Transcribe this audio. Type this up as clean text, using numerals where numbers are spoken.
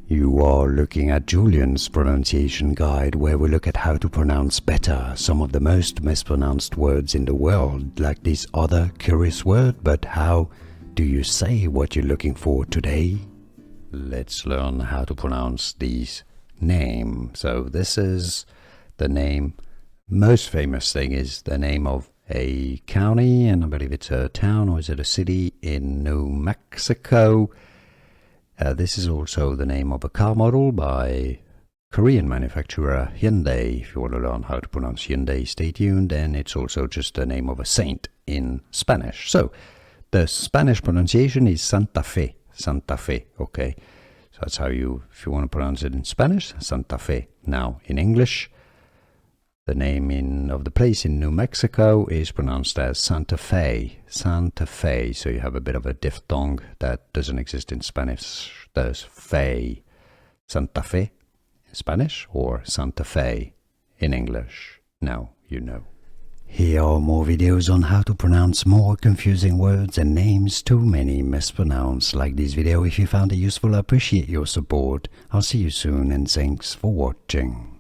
You are looking at Julian's pronunciation guide, where we look at how to pronounce better some of the most mispronounced words in the world, like this other curious word. But how do you say what you're looking for today? Let's learn how to pronounce these names. So this is the name. Most famous thing is the name of a county, and I believe it's a town, or is it a city, in New Mexico. This is also the name of a car model by Korean manufacturer Hyundai. If you want to learn how to pronounce Hyundai, stay tuned. And it's also just the name of a saint in Spanish. So the Spanish pronunciation is Santa Fe. Santa Fe, okay? So that's how you, if you want to pronounce it in Spanish, Santa Fe. Now, in English, the name of the place in New Mexico is pronounced as Santa Fe. Santa Fe. So you have a bit of a diphthong that doesn't exist in Spanish. There's fe. Santa Fe in Spanish, or Santa Fe in English. Now you know. Here are more videos on how to pronounce more confusing words and names too many mispronounced. Like this video if you found it useful. I appreciate your support. I'll see you soon, and thanks for watching.